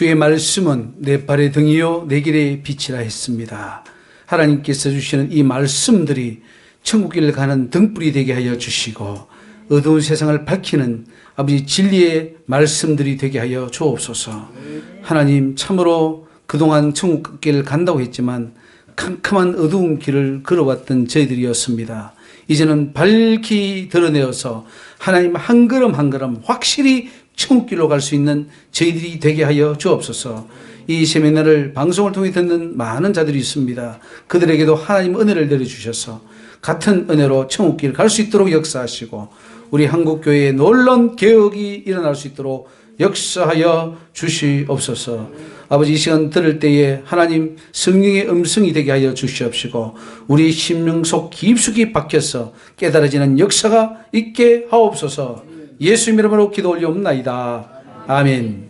주의 말씀은 내 발의 등이요 내 길의 빛이라 했습니다. 하나님께서 주시는 이 말씀들이 천국길을 가는 등불이 되게 하여 주시고 어두운 세상을 밝히는 아버지 진리의 말씀들이 되게 하여 주옵소서. 하나님, 참으로 그동안 천국길을 간다고 했지만 캄캄한 어두운 길을 걸어왔던 저희들이었습니다. 이제는 밝히 드러내어서 하나님 한 걸음 한 걸음 확실히 천국길로 갈 수 있는 저희들이 되게 하여 주옵소서. 이 세미나를 방송을 통해 듣는 많은 자들이 있습니다. 그들에게도 하나님 은혜를 내려주셔서 같은 은혜로 천국길 갈 수 있도록 역사하시고 우리 한국교회에 놀라운 개혁이 일어날 수 있도록 역사하여 주시옵소서. 아버지, 이 시간 들을 때에 하나님 성령의 음성이 되게 하여 주시옵시고 우리 심령 속 깊숙이 박혀서 깨달아지는 역사가 있게 하옵소서. 예수 이름으로 기도 올리옵나이다. 아멘.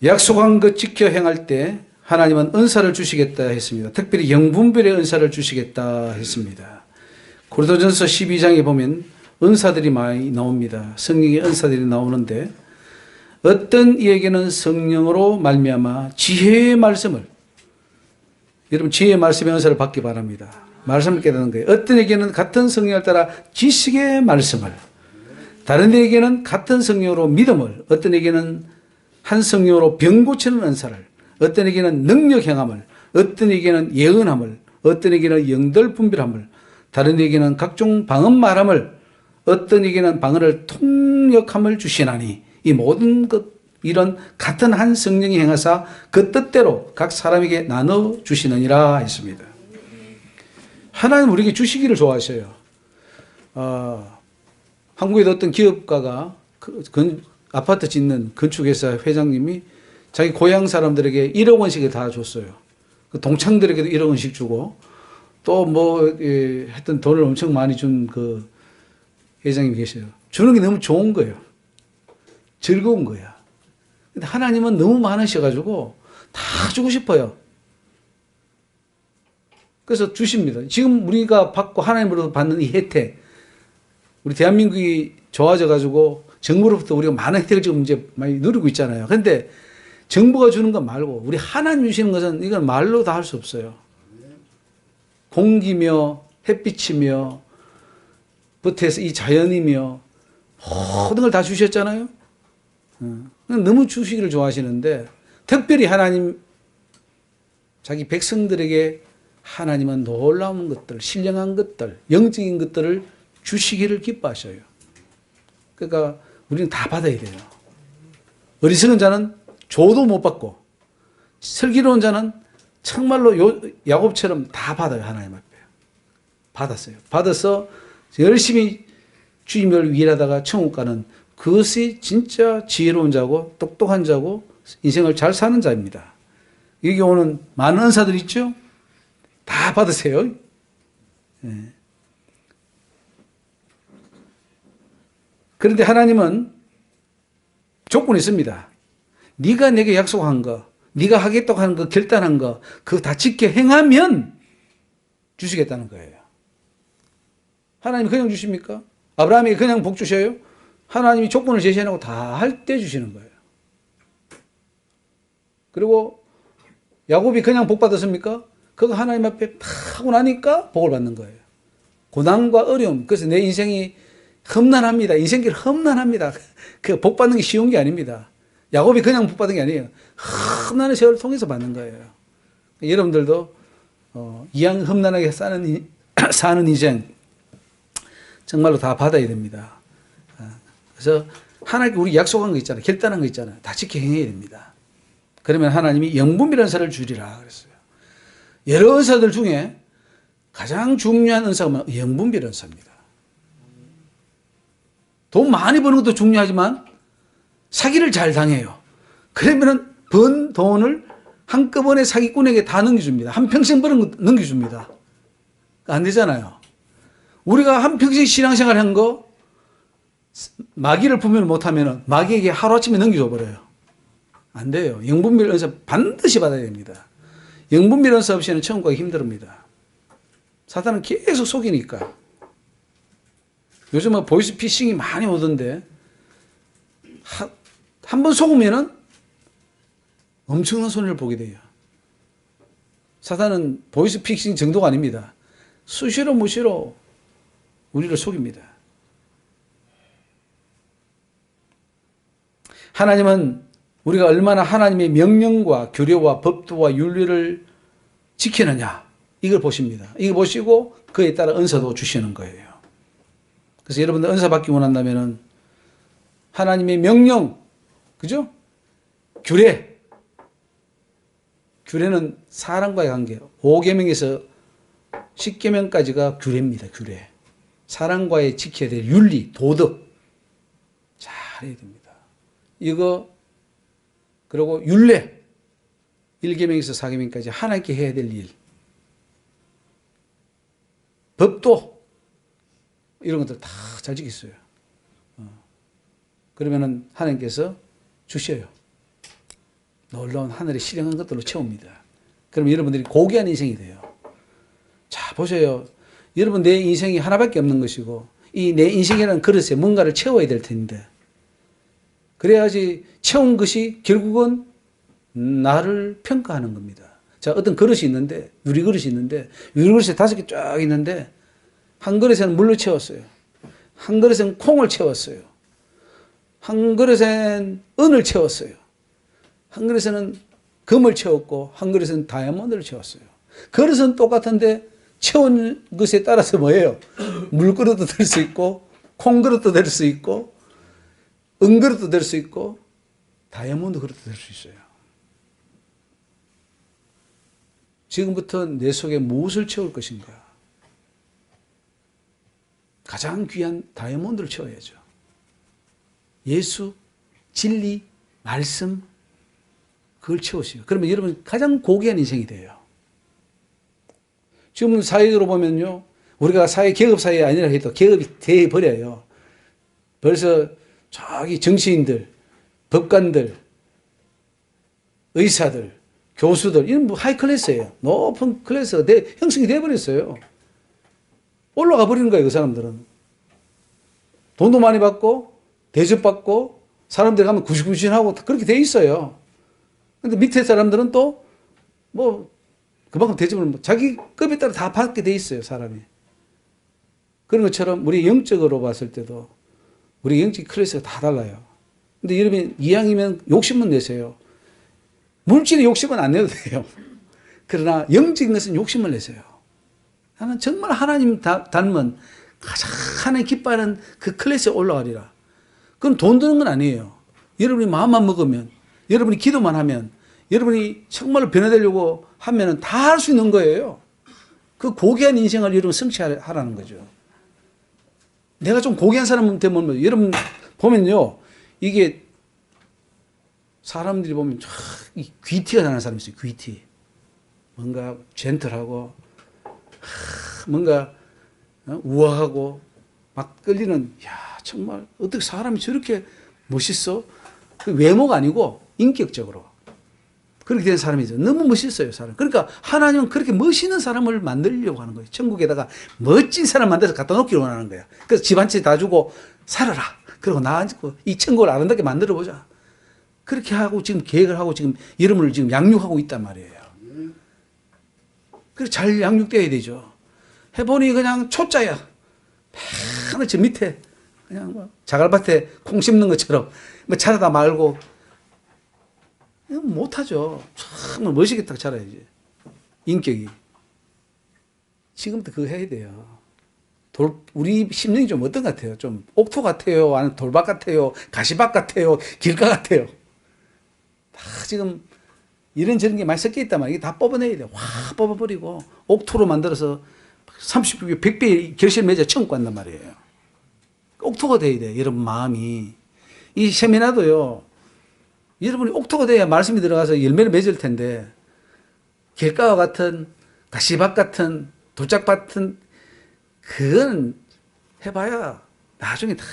약속한 것 지켜 행할 때 하나님은 은사를 주시겠다 했습니다. 특별히 영분별의 은사를 주시겠다 했습니다. 고린도전서 12장에 보면 은사들이 많이 나옵니다. 성령의 은사들이 나오는데 어떤 이에게는 성령으로 말미암아 지혜의 말씀을, 여러분 지혜의 말씀의 은사를 받기 바랍니다. 말씀을 깨닫는 거예요. 어떤 이에게는 같은 성령을 따라 지식의 말씀을, 다른 이에게는 같은 성령으로 믿음을, 어떤 이에게는 한 성령으로 병 고치는 은사를, 어떤 이에게는 능력 행함을, 어떤 이에게는 예언함을, 어떤 이에게는 영들 분별함을, 다른 이에게는 각종 방언 말함을, 어떤 이에게는 방언을 통역함을 주시나니 이 모든 것 이런 같은 한 성령이 행하사 그 뜻대로 각 사람에게 나눠 주시느니라 했습니다. 하나님 우리에게 주시기를 좋아하셔요. 한국에도 어떤 기업가가 아파트 짓는 건축회사 회장님이 자기 고향 사람들에게 1억 원씩을 다 줬어요. 그 동창들에게도 1억 원씩 주고 또 하여튼 돈을 엄청 많이 준 그 회장님이 계셔요. 주는 게 너무 좋은 거예요. 즐거운 거야. 근데 하나님은 너무 많으셔가지고 다 주고 싶어요. 그래서 주십니다. 지금 우리가 받고 하나님으로부터 받는 이 혜택, 우리 대한민국이 좋아져가지고 정부로부터 우리가 많은 혜택을 지금 이제 많이 누리고 있잖아요. 그런데 정부가 주는 것 말고 우리 하나님 주시는 것은 이건 말로 다 할 수 없어요. 공기며 햇빛이며 부터해서 이 자연이며 모든 걸 다 주셨잖아요. 너무 주시기를 좋아하시는데 특별히 하나님 자기 백성들에게 하나님은 놀라운 것들, 신령한 것들, 영적인 것들을 주시기를 기뻐하셔요. 그러니까 우리는 다 받아야 돼요. 어리석은 자는 줘도 못 받고 슬기로운 자는 정말로 야곱처럼 다 받아요. 하나님 앞에. 받았어요. 받아서 열심히 주님을 위하다가 천국 가는 그것이 진짜 지혜로운 자고 똑똑한 자고 인생을 잘 사는 자입니다. 여기 오는 많은 은사들 있죠? 다 받으세요. 네. 그런데 하나님은 조건이 있습니다. 네가 내게 약속한 거, 네가 하겠다고 하는 거, 결단한 거, 그거 다 지켜 행하면 주시겠다는 거예요. 하나님 그냥 주십니까? 아브라함에게 그냥 복 주셔요? 하나님이 조건을 제시해놓고 다 할 때 주시는 거예요. 그리고 야곱이 그냥 복 받았습니까? 그거 하나님 앞에 다 하고 나니까 복을 받는 거예요. 고난과 어려움, 그래서 내 인생이 험난합니다. 인생길 험난합니다. 그 복 받는 게 쉬운 게 아닙니다. 야곱이 그냥 복 받은 게 아니에요. 험난한 세월을 통해서 받는 거예요. 여러분들도 이왕 험난하게 사는 인생 정말로 다 받아야 됩니다. 그래서 하나님께 우리 약속한 거 있잖아요. 결단한 거 있잖아요. 다 지켜 행해야 됩니다. 그러면 하나님이 영분별 은사를 주리라 그랬어요. 여러 은사들 중에 가장 중요한 은사가 뭐냐? 영분별 은사입니다. 돈 많이 버는 것도 중요하지만 사기를 잘 당해요. 그러면은 번 돈을 한꺼번에 사기꾼에게 다 넘겨줍니다. 한평생 버는 거 넘겨줍니다. 안 되잖아요. 우리가 한평생 신앙생활 한 거 마귀를 분별 못하면 마귀에게 하루아침에 넘겨줘 버려요. 안 돼요. 영분별 은사 반드시 받아야 됩니다. 영분별 은사 없이는 천국 가기 힘듭니다. 사탄은 계속 속이니까. 요즘은 보이스피싱이 많이 오던데 한 번 속으면은 엄청난 손해를 보게 돼요. 사단은 보이스피싱 정도가 아닙니다. 수시로 무시로 우리를 속입니다. 하나님은 우리가 얼마나 하나님의 명령과 규례와 법도와 윤리를 지키느냐 이걸 보십니다. 이거 보시고 그에 따라 은사도 주시는 거예요. 그래서 여러분들 은사 받기 원한다면 하나님의 명령, 그죠? 규례는 사람과의 관계. 5계명에서 10계명까지가 규례입니다. 규례. 사람과의 지켜야 될 윤리, 도덕 잘 해야 됩니다. 이거 그리고 율례 1계명에서 4계명까지 하나님께 해야 될 일. 법도 이런 것들 다 잘 지켰어요. 그러면은 하나님께서 주셔요. 놀라운 하늘의 실행한 것들로 채웁니다. 그럼 여러분들이 고귀한 인생이 돼요. 자, 보세요. 여러분 내 인생이 하나밖에 없는 것이고 이 내 인생이라는 그릇에 뭔가를 채워야 될 텐데 그래야지 채운 것이 결국은 나를 평가하는 겁니다. 자, 어떤 그릇이 있는데 유리그릇이 있는데 유리그릇에 5개 쫙 있는데 한 그릇에는 물로 채웠어요. 한 그릇에는 콩을 채웠어요. 한 그릇엔 은을 채웠어요. 한 그릇에는 금을 채웠고 한 그릇에는 다이아몬드를 채웠어요. 그릇은 똑같은데 채운 것에 따라서 뭐예요? 물그릇도 될 수 있고 콩그릇도 될 수 있고 은그릇도 될 수 있고 다이아몬드 그릇도 될 수 있어요. 지금부터 내 속에 무엇을 채울 것인가? 가장 귀한 다이아몬드를 채워야죠. 예수, 진리, 말씀 그걸 채우시오. 그러면 여러분 가장 고귀한 인생이 돼요. 지금 사회적으로 보면요. 우리가 사회 계급 사회 아니라 해도 계급이 돼버려요. 벌써 저기 정치인들, 법관들, 의사들, 교수들 이런 뭐 하이 클래스예요. 높은 클래스가 형성이 돼버렸어요. 올라가 버리는 거예요. 그 사람들은. 돈도 많이 받고 대접받고 사람들이 가면 구실구실하고 그렇게 돼 있어요. 근데 밑에 사람들은 또 뭐 그만큼 대접을 자기 급에 따라 다 받게 돼 있어요. 사람이. 그런 것처럼 우리 영적으로 봤을 때도 우리 영적 클래스가 다 달라요. 근데 여러분 이왕이면 욕심은 내세요. 물질의 욕심은 안 내도 돼요. 그러나 영적인 것은 욕심을 내세요. 나는 정말 하나님 닮은 가장 하나님 기뻐하는 그 클래스에 올라가리라. 그럼 돈 드는 건 아니에요. 여러분이 마음만 먹으면, 여러분이 기도만 하면, 여러분이 정말로 변화되려고 하면 다 할 수 있는 거예요. 그 고귀한 인생을 여러분 성취하라는 거죠. 내가 좀 고귀한 사람 되면 여러분 보면요. 이게 사람들이 보면 귀티가 나는 사람이 있어요. 귀티. 뭔가 젠틀하고 뭔가 우아하고 막 끌리는 야 정말 어떻게 사람이 저렇게 멋있어? 그 외모가 아니고 인격적으로 그렇게 된 사람이죠. 너무 멋있어요, 사람. 그러니까 하나님은 그렇게 멋있는 사람을 만들려고 하는 거예요. 천국에다가 멋진 사람 만들어서 갖다 놓기를 원하는 거야. 그래서 집 한 채 다 주고 살아라. 그리고 나아지고 이 천국을 아름답게 만들어 보자. 그렇게 하고 지금 계획을 하고 지금 여러분을 지금 양육하고 있단 말이에요. 그래서 잘 양육돼야 되죠. 해보니 그냥 초짜야. 맨날 저 밑에 그냥 뭐 자갈밭에 콩 심는 것처럼 뭐 자라다 말고 못하죠. 정말 멋있게 딱 자라야지. 인격이. 지금부터 그거 해야 돼요. 우리 심령이 좀 어떤 것 같아요? 좀 옥토 같아요? 아니면 돌박 같아요? 가시박 같아요? 길가 같아요? 다 지금 이런저런 게 많이 섞여 있단 말이에요. 이게 다 뽑아내야 돼요. 확 뽑아버리고 옥토로 만들어서 30배, 100배 결실 맺어 천국 간단 말이에요. 옥토가 돼야 돼요. 여러분 마음이. 이 세미나도요. 여러분이 옥토가 돼야 말씀이 들어가서 열매를 맺을 텐데 길가와 같은 가시밭 같은 돌짝 같은 그건 해봐야 나중에 다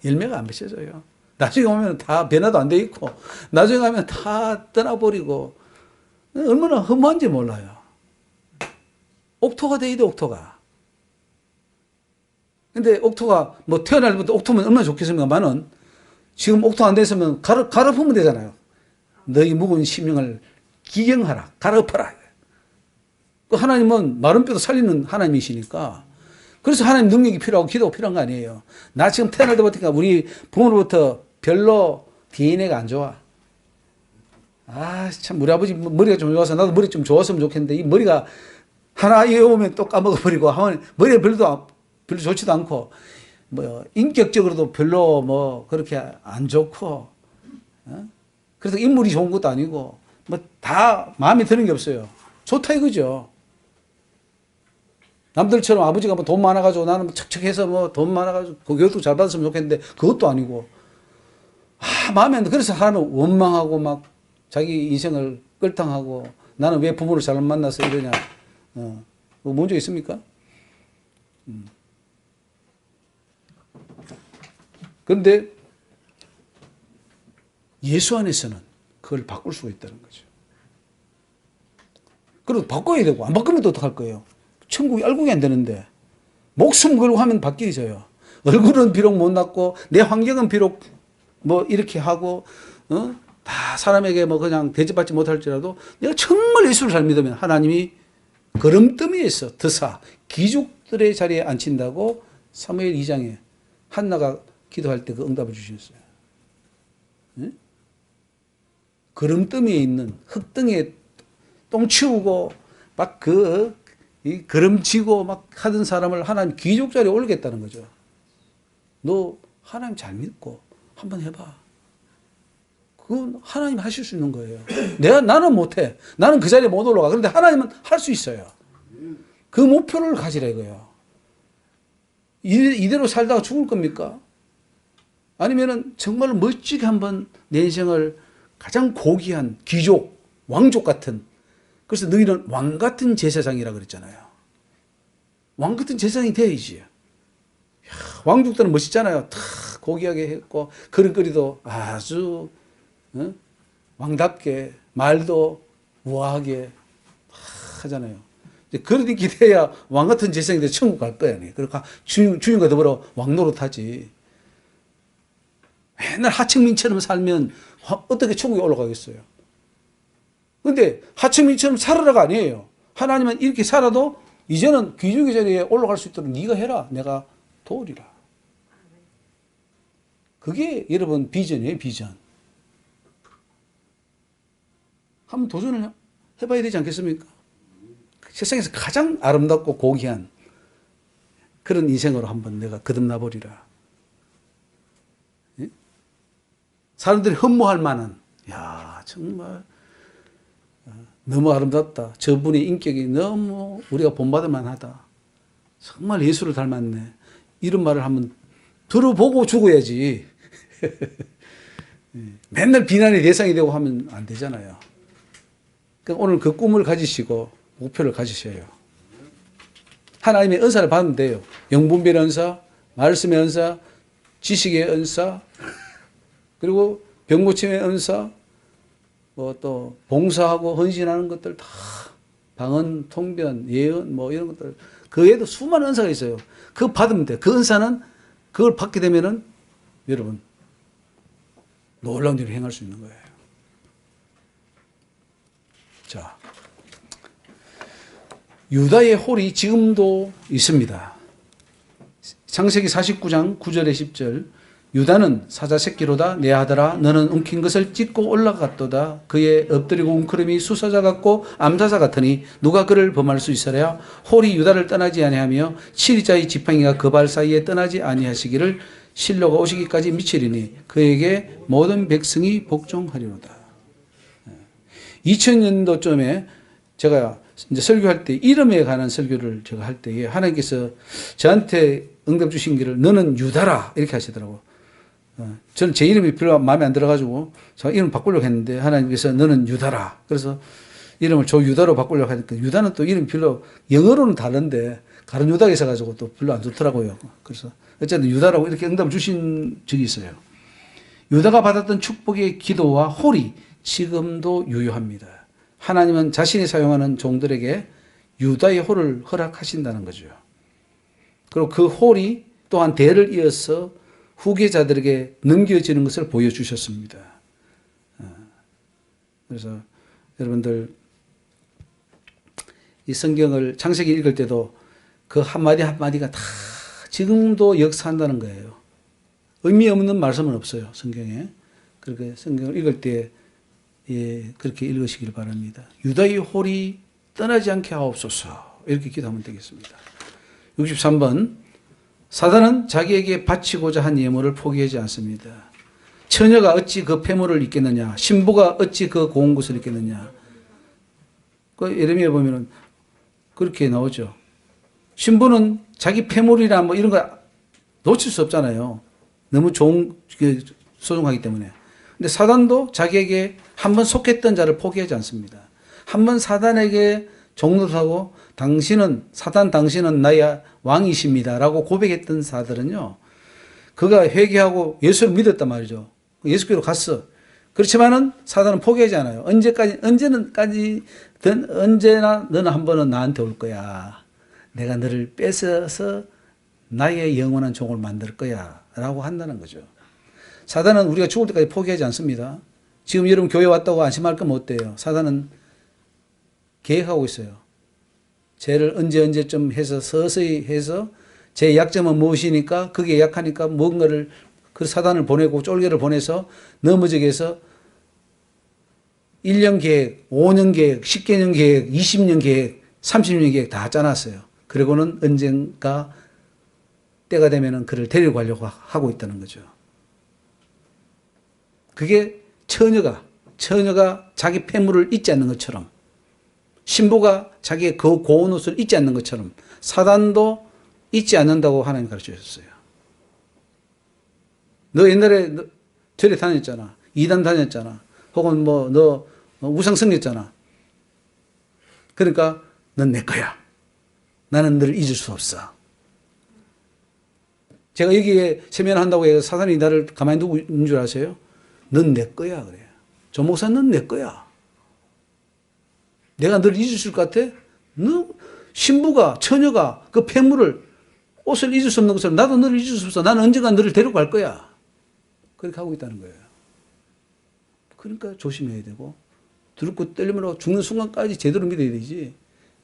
열매가 안 맺혀져요. 나중에 오면 다 변화도 안 돼 있고 나중에 가면 다 떠나버리고 얼마나 허무한지 몰라요. 옥토가 돼야 돼, 옥토가. 근데 옥토가 뭐 태어날 때부터 옥토면 얼마나 좋겠습니까만은 지금 옥토 안 됐으면 갈아엎으면 되잖아요. 너희 묵은 심령을 기경하라, 갈아엎어라. 그 하나님은 마른 뼈도 살리는 하나님이시니까. 그래서 하나님 능력이 필요하고 기도가 필요한 거 아니에요. 나 지금 태어날 때부터 우리 부모로부터 별로 DNA가 안 좋아. 아, 참, 우리 아버지 머리가 좀 좋아서 나도 머리 좀 좋았으면 좋겠는데, 이 머리가 하나 이어오면 또 까먹어버리고, 하면 머리가 별로 좋지도 않고, 뭐, 인격적으로도 별로 뭐, 그렇게 안 좋고, 어? 그래서 인물이 좋은 것도 아니고, 뭐, 다 마음에 드는 게 없어요. 좋다 이거죠. 남들처럼 아버지가 뭐 돈 많아가지고 나는 척척해서 뭐 돈 많아가지고 그 교육도 잘 받았으면 좋겠는데, 그것도 아니고, 아, 마음에 안 돼. 그래서 사람은 원망하고 막, 자기 인생을 끌탕하고 나는 왜 부모를 잘못 만나서 이러냐. 뭐 문제 있습니까? 그런데 예수 안에서는 그걸 바꿀 수가 있다는 거죠. 그리고 바꿔야 되고 안 바꾸면 또 어떡할 거예요? 천국이 얼굴이 안 되는데 목숨 걸고 하면 바뀌어져요. 얼굴은 비록 못났고 내 환경은 비록 뭐 이렇게 하고 다 사람에게 뭐 그냥 대접받지 못할지라도 내가 정말 예수를 잘 믿으면 하나님이 걸음더미에서 드사 귀족들의 자리에 앉힌다고 사무엘 2장에 한나가 기도할 때 그 응답을 주셨어요. 네? 걸음더미에 있는 흙등에 똥 치우고 막 이 걸음지고 막 하던 사람을 하나님 귀족 자리에 올리겠다는 거죠. 너 하나님 잘 믿고 한번 해봐. 그건 하나님 하실 수 있는 거예요. 나는 못해. 나는 그 자리에 못 올라가. 그런데 하나님은 할 수 있어요. 그 목표를 가지라 이거예요. 이대로 살다가 죽을 겁니까? 아니면은 정말 멋지게 한번 내 인생을 가장 고귀한 귀족, 왕족 같은, 그래서 너희는 왕 같은 제사장이라 그랬잖아요. 왕 같은 제사장이 돼야지. 왕족들은 멋있잖아요. 다 고귀하게 했고, 걸음걸이도 아주 왕답게, 말도 우아하게 하잖아요. 그러니 기대야 왕 같은 제사장이 돼 천국 갈 거야. 그러니까 주인과 더불어 왕 노릇하지. 맨날 하층민처럼 살면 어떻게 천국에 올라가겠어요? 근데 하층민처럼 살아라가 아니에요. 하나님은 이렇게 살아도 이제는 귀족의 자리에 올라갈 수 있도록 네가 해라. 내가 도우리라. 그게 여러분 비전이에요, 비전. 한번 도전을 해봐야 되지 않겠습니까? 세상에서 가장 아름답고 고귀한 그런 인생으로 한번 내가 거듭나 버리라. 예? 사람들이 흠모할 만한, 야, 정말 너무 아름답다. 저분의 인격이 너무 우리가 본받을 만하다. 정말 예수를 닮았네. 이런 말을 한번 들어보고 죽어야지. 맨날 비난의 대상이 되고 하면 안 되잖아요. 그러니까 오늘 그 꿈을 가지시고 목표를 가지셔요. 하나님의 은사를 받으면 돼요. 영분별의 은사, 말씀의 은사, 지식의 은사, 그리고 병고침의 은사, 뭐 또 봉사하고 헌신하는 것들 다 방언, 통변, 예언 뭐 이런 것들 그 외에도 수많은 은사가 있어요. 그거 받으면 돼. 그 은사는 그걸 받게 되면은 여러분 놀라운 일을 행할 수 있는 거예요. 자, 유다의 홀이 지금도 있습니다. 창세기 49장 9절에 10절 유다는 사자 새끼로다 내 아들아 너는 움킨 것을 찢고 올라갔도다 그의 엎드리고 웅크림이 수사자 같고 암사자 같으니 누가 그를 범할 수 있으랴 홀이 유다를 떠나지 아니하며 7위자의 지팡이가 그 발 사이에 떠나지 아니하시기를 실로가 오시기까지 미치리니 그에게 모든 백성이 복종하리로다. 2000년도쯤에 제가 이제 설교할 때 이름에 관한 설교를 제가 할 때에 하나님께서 저한테 응답 주신 길을 너는 유다라 이렇게 하시더라고요. 저는 제 이름이 별로 마음에 안 들어가지고 제가 이름 바꾸려고 했는데 하나님께서 너는 유다라. 그래서 이름을 조유다로 바꾸려고 하니까 유다는 또 이름이 별로 영어로는 다른데 다른 유다가 있어가지고 또 별로 안 좋더라고요. 그래서 어쨌든 유다라고 이렇게 응답을 주신 적이 있어요. 유다가 받았던 축복의 기도와 홀이 지금도 유효합니다. 하나님은 자신이 사용하는 종들에게 유다의 홀을 허락하신다는 거죠. 그리고 그 홀이 또한 대를 이어서 후계자들에게 넘겨지는 것을 보여주셨습니다. 그래서 여러분들 이 성경을 창세기 읽을 때도 그 한마디 한마디가 다 지금도 역사한다는 거예요. 의미 없는 말씀은 없어요, 성경에. 그렇게 성경을 읽을 때 그렇게 읽으시길 바랍니다. 유다의 홀이 떠나지 않게 하옵소서. 이렇게 기도하면 되겠습니다. 63번. 사단은 자기에게 바치고자 한 예물을 포기하지 않습니다. 처녀가 어찌 그 폐물을 잊겠느냐? 신부가 어찌 그 고운 것을 잊겠느냐? 그 예레미야 보면은 그렇게 나오죠. 신부는 자기 폐물이나 뭐 이런 거 놓칠 수 없잖아요. 너무 좋은, 소중하기 때문에. 근데 사단도 자기에게 한번 속했던 자를 포기하지 않습니다. 한번 사단에게 종노하고 당신은 나의 왕이십니다. 라고 고백했던 자들은요, 그가 회개하고 예수를 믿었단 말이죠. 예수께로 갔어. 그렇지만은 사단은 포기하지 않아요. 언제나 너는 한 번은 나한테 올 거야. 내가 너를 뺏어서 나의 영원한 종을 만들 거야. 라고 한다는 거죠. 사단은 우리가 죽을 때까지 포기하지 않습니다. 지금 여러분 교회 왔다고 안심할 거면 어때요? 사단은 계획하고 있어요. 죄를 언제쯤 해서 서서히 해서 제 약점은 무엇이니까 그게 약하니까 뭔가를 그 사단을 보내고 쫄개를 보내서 넘어지게 해서 1년 계획, 5년 계획, 10개년 계획, 20년 계획, 30년 계획 다 짜놨어요. 그리고는 언젠가 때가 되면은 그를 데리고 가려고 하고 있다는 거죠. 그게 처녀가 자기 폐물을 잊지 않는 것처럼, 신부가 자기의 그 고운 옷을 잊지 않는 것처럼 사단도 잊지 않는다고 하나님 가르쳐 주셨어요. 너 옛날에 절에 다녔잖아. 이단 다녔잖아. 혹은 너 우상 섬겼잖아. 그러니까 넌 내 거야. 나는 너를 잊을 수 없어. 제가 여기에 세면한다고 해서 사단이 나를 가만히 두고 있는 줄 아세요? 넌 내 거야 그래요. 조 목사 넌 내 거야. 내가 너를 잊을 수 있을 것 같아? 너 신부가 처녀가 그 폐물을 옷을 잊을 수 없는 것처럼 나도 너를 잊을 수 없어. 나는 언젠가 너를 데리고 갈 거야. 그렇게 하고 있다는 거예요. 그러니까 조심해야 되고 들고 떨리면 죽는 순간까지 제대로 믿어야 되지.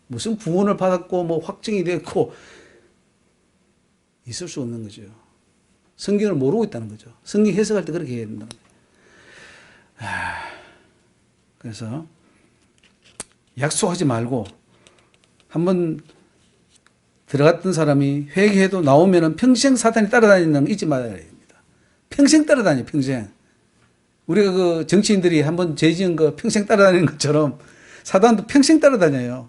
무슨 구원을 받았고 뭐 확증이 됐고 있을 수 없는 거죠. 성경을 모르고 있다는 거죠. 성경 해석할 때 그렇게 해야 된다는 거예요. 그래서 약속하지 말고 한번 들어갔던 사람이 회개해도 나오면은 평생 사탄이 따라다니는 거 잊지 말아야 됩니다. 평생 따라다녀, 평생. 우리가 그 정치인들이 한번 죄 지은 거 평생 따라다니는 것처럼 사단도 평생 따라다녀요.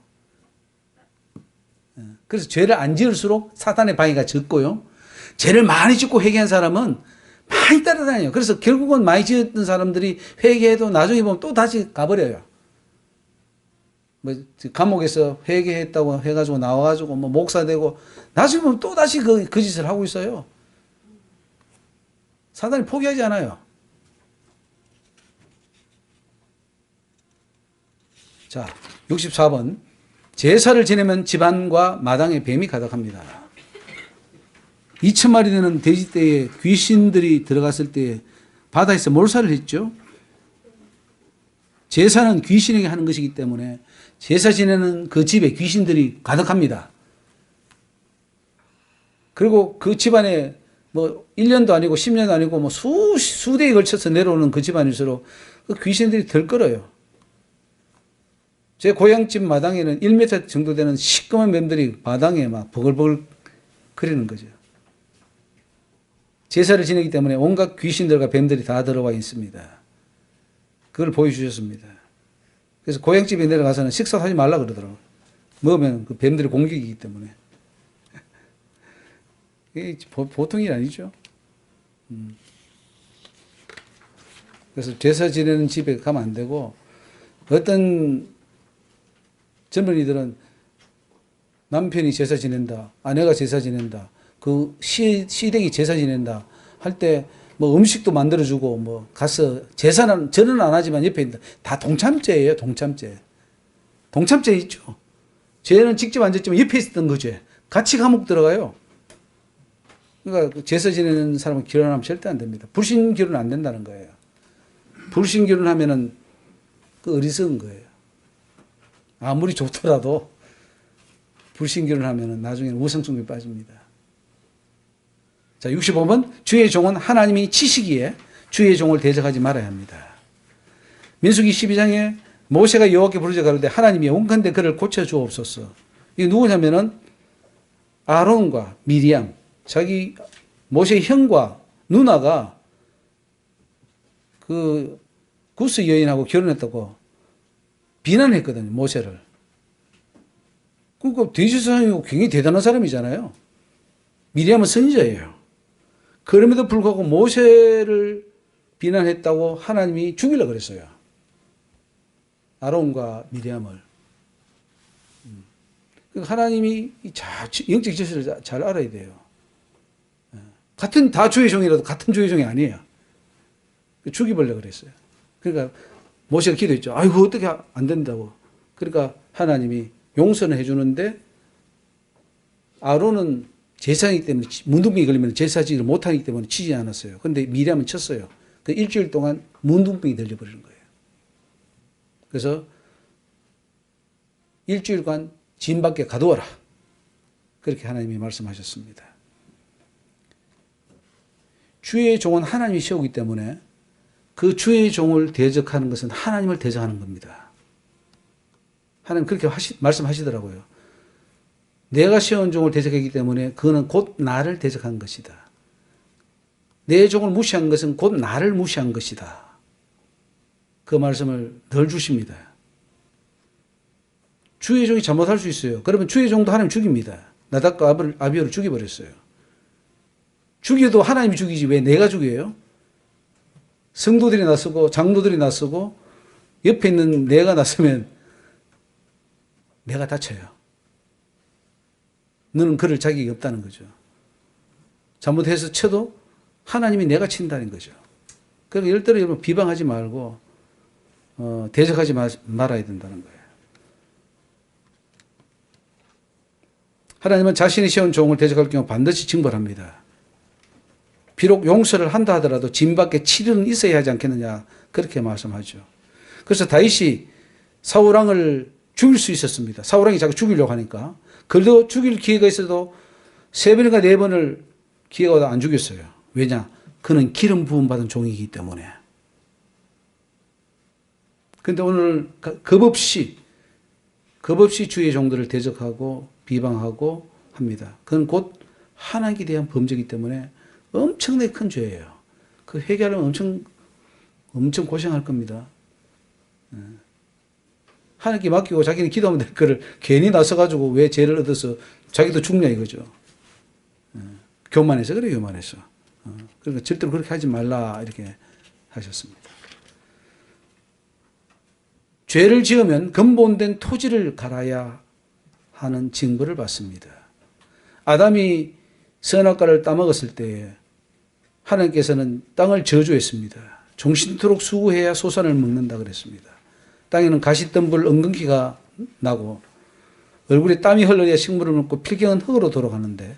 그래서 죄를 안 지을수록 사탄의 방해가 적고요. 죄를 많이 짓고 회개한 사람은 많이 따라다녀요. 그래서 결국은 많이 지었던 사람들이 회개해도 나중에 보면 또 다시 가버려요. 뭐 감옥에서 회개했다고 해가지고 나와가지고 뭐 목사 되고 나중에 보면 또 다시 그 짓을 하고 있어요. 사단이 포기하지 않아요. 자, 64번. 제사를 지내면 집안과 마당에 뱀이 가득합니다. 2,000마리 되는 돼지떼에 귀신들이 들어갔을 때 바다에서 몰살을 했죠. 제사는 귀신에게 하는 것이기 때문에 제사 지내는 그 집에 귀신들이 가득합니다. 그리고 그 집안에 뭐 1년도 아니고 10년도 아니고 뭐 수대에 걸쳐서 내려오는 그 집안일수록 그 귀신들이 덜 끌어요. 제 고향집 마당에는 1m 정도 되는 시꺼먼 뱀들이 마당에 막 버글버글 거리는 거죠. 제사를 지내기 때문에 온갖 귀신들과 뱀들이 다 들어와 있습니다. 그걸 보여주셨습니다. 그래서 고향집에 내려가서는 식사도 하지 말라 그러더라고요. 먹으면 그 뱀들이 공격이기 때문에. 이게 보통 일 아니죠. 그래서 제사 지내는 집에 가면 안 되고, 어떤 젊은이들은 남편이 제사 지낸다, 아내가 제사 지낸다, 그 시댁이 제사 지낸다 할 때 뭐 음식도 만들어주고 뭐 가서 제사는 저는 안 하지만 옆에 있다. 다 동참죄예요, 동참죄. 동참죄 있죠. 죄는 직접 안 졌지만 옆에 있었던 거죠. 같이 감옥 들어가요. 그러니까 제사 지내는 사람은 결혼하면 절대 안 됩니다. 불신 결혼 안 된다는 거예요. 불신 결혼하면은 그 어리석은 거예요. 아무리 좋더라도 불신결을 하면 나중에는 우상숭배에 빠집니다. 자, 65번 주의 종은 하나님이 치시기에 주의 종을 대적하지 말아야 합니다. 민수기 12장에 모세가 여호와께 부르짖어 가로되 하나님이 원컨대 그를 고쳐 주옵소서. 이게 누구냐면은 아론과 미리암, 자기 모세의 형과 누나가 그 구스 여인하고 결혼했다고 비난했거든요, 모세를. 그러니까 대지사장이고 굉장히 대단한 사람이잖아요. 미리암은 선지자예요. 그럼에도 불구하고 모세를 비난했다고 하나님이 죽이려고 그랬어요. 아론과 미리암을. 그러니까 하나님이 영적 질서를 잘 알아야 돼요. 같은 다 주의 종이라도 같은 주의 종이 아니에요. 죽이려고 그랬어요. 그러니까 모세가 기도했죠. 아이고 어떻게 안 된다고. 그러니까 하나님이 용서는 해주는데 아론은 제사이기 때문에 문둥병이 걸리면 제사지를 못하기 때문에 치지 않았어요. 그런데 미리암은 쳤어요. 그 일주일 동안 문둥병이 들려버리는 거예요. 그래서 일주일간 진 밖에 가두어라. 그렇게 하나님이 말씀하셨습니다. 주의 종은 하나님이 세우기 때문에 그 주의 종을 대적하는 것은 하나님을 대적하는 겁니다. 하나님 그렇게 말씀하시더라고요. 내가 세운 종을 대적하기 때문에 그는 곧 나를 대적한 것이다. 내 종을 무시한 것은 곧 나를 무시한 것이다. 그 말씀을 덜 주십니다. 주의 종이 잘못할 수 있어요. 그러면 주의 종도 하나님 죽입니다. 나답과 아비후를 죽여버렸어요. 죽여도 하나님이 죽이지 왜 내가 죽여요? 성도들이 나서고 장로들이 나서고 옆에 있는 내가 나서면 내가 다쳐요. 너는 그럴 자격이 없다는 거죠. 잘못해서 쳐도 하나님이 내가 친다는 거죠. 그러니까 열대로 여러분 비방하지 말고 대적하지 말아야 된다는 거예요. 하나님은 자신이 세운 종을 대적할 경우 반드시 징벌합니다. 비록 용서를 한다 하더라도 진밖에 치료는 있어야 하지 않겠느냐 그렇게 말씀하죠. 그래서 다윗이 사울왕을 죽일 수 있었습니다. 사울왕이 자꾸 죽이려고 하니까. 그래도 죽일 기회가 있어도 3번인가 4번을 기회가 안 죽였어요. 왜냐? 그는 기름 부음 받은 종이기 때문에. 그런데 오늘 겁없이 주의 종들을 대적하고 비방하고 합니다. 그건 곧 하나님께 대한 범죄이기 때문에 엄청나게 큰 죄예요. 그 회개하려면 엄청 고생할 겁니다. 하나님께 맡기고 자기는 기도하면 될 거를 괜히 나서가지고 왜 죄를 얻어서 자기도 죽냐 이거죠. 교만해서 그래요, 교만해서. 그러니까 절대로 그렇게 하지 말라 이렇게 하셨습니다. 죄를 지으면 근본된 토지를 갈아야 하는 징벌을 받습니다. 아담이 선악과를 따먹었을 때 하나님께서는 땅을 저주했습니다. 종신토록 수고해야 소산을 먹는다 그랬습니다. 땅에는 가시덤불 엉겅퀴가 나고 얼굴에 땀이 흘러야 식물을 먹고 필경은 흙으로 돌아가는데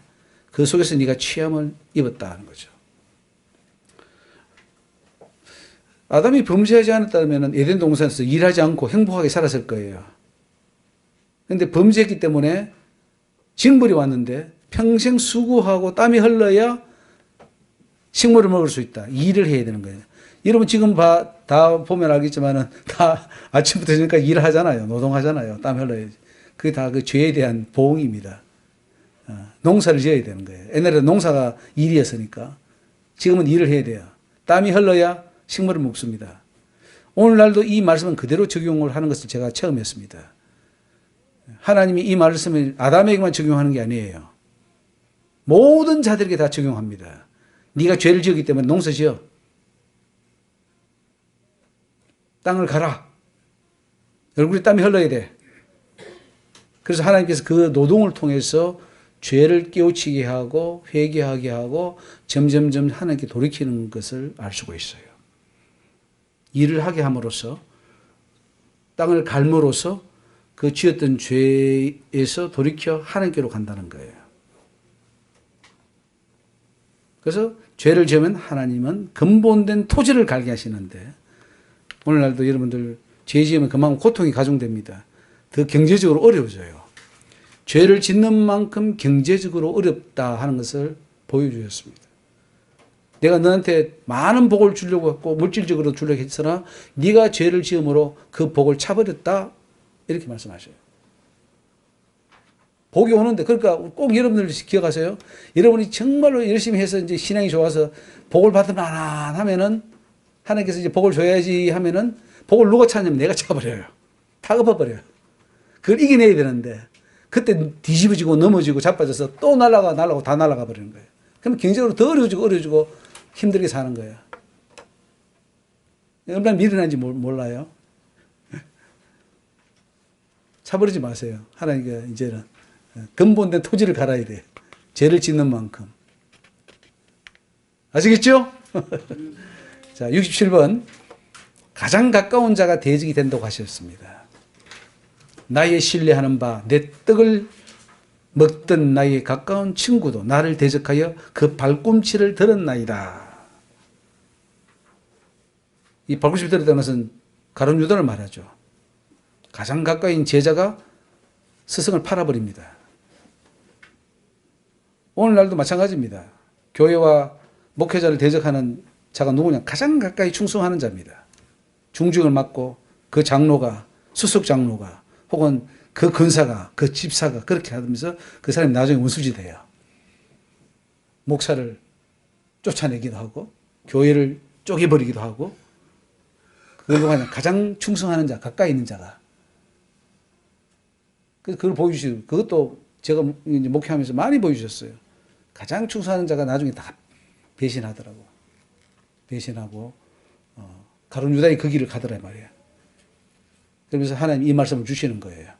그 속에서 네가 취함을 입었다는 거죠. 아담이 범죄하지 않았다면 에덴 동산에서 일하지 않고 행복하게 살았을 거예요. 그런데 범죄했기 때문에 징벌이 왔는데 평생 수고하고 땀이 흘러야 식물을 먹을 수 있다. 일을 해야 되는 거예요. 여러분 지금 다 보면 알겠지만은 다 아침부터 저녁까지 일하잖아요. 노동하잖아요. 땀 흘러야지. 그게 다 그 죄에 대한 보응입니다. 농사를 지어야 되는 거예요. 옛날에는 농사가 일이었으니까 지금은 일을 해야 돼요. 땀이 흘러야 식물을 먹습니다. 오늘날도 이 말씀은 그대로 적용을 하는 것을 제가 처음 했습니다. 하나님이 이 말씀을 아담에게만 적용하는 게 아니에요. 모든 자들에게 다 적용합니다. 네가 죄를 지었기 때문에 농사 지어. 땅을 갈아. 얼굴에 땀이 흘러야 돼. 그래서 하나님께서 그 노동을 통해서 죄를 깨우치게 하고 회개하게 하고 점점점 하나님께 돌이키는 것을 알 수가 있어요. 일을 하게 함으로써 땅을 갈므로써 그 지었던 죄에서 돌이켜 하나님께로 간다는 거예요. 그래서 죄를 지으면 하나님은 근본된 토지를 갈게 하시는데 오늘날도 여러분들 죄 지으면 그만큼 고통이 가중됩니다. 더 경제적으로 어려워져요. 죄를 짓는 만큼 경제적으로 어렵다 하는 것을 보여주셨습니다. 내가 너한테 많은 복을 주려고 했고 물질적으로 주려고 했으나 네가 죄를 지음으로 그 복을 차버렸다. 이렇게 말씀하셔요. 복이 오는데, 그러니까 꼭 여러분들 기억하세요. 여러분이 정말로 열심히 해서 이제 신앙이 좋아서 복을 받으면 안 하면은 하나님께서 이제 복을 줘야지 하면은 복을 누가 찾냐면 내가 차버려요. 다 엎어버려요. 그걸 이겨내야 되는데 그때 뒤집어지고 넘어지고 자빠져서 또 날아가 다 날아가 버리는 거예요. 그럼 경제적으로 더 어려워지고 힘들게 사는 거예요. 얼마나 미련한지 몰라요. 차버리지 마세요. 하나님께 이제는 근본된 토지를 갈아야 돼요. 죄를 짓는 만큼. 아시겠죠? 자, 67번. 가장 가까운 자가 대적이 된다고 하셨습니다. 나의 신뢰하는 바, 내 떡을 먹던 나의 가까운 친구도 나를 대적하여 그 발꿈치를 들었나이다. 이 발꿈치를 들었다는 것은 가룟 유다를 말하죠. 가장 가까이인 제자가 스승을 팔아버립니다. 오늘날도 마찬가지입니다. 교회와 목회자를 대적하는 자가 누구냐? 가장 가까이 충성하는 자입니다. 중직을 맡고 그 장로가, 수석 장로가, 혹은 그 근사가, 그 집사가 그렇게 하면서 그 사람이 나중에 원수지 돼요. 목사를 쫓아내기도 하고, 교회를 쪼개버리기도 하고, 그걸 가장 충성하는 자, 가까이 있는 자가. 그걸 보여주시고, 그것도 제가 이제 목회하면서 많이 보여주셨어요. 가장 충성하는 자가 나중에 다 배신하더라고. 배신하고, 가룟 유다의 그 길을 가더라 말이에요. 그러면서 하나님 이 말씀을 주시는 거예요.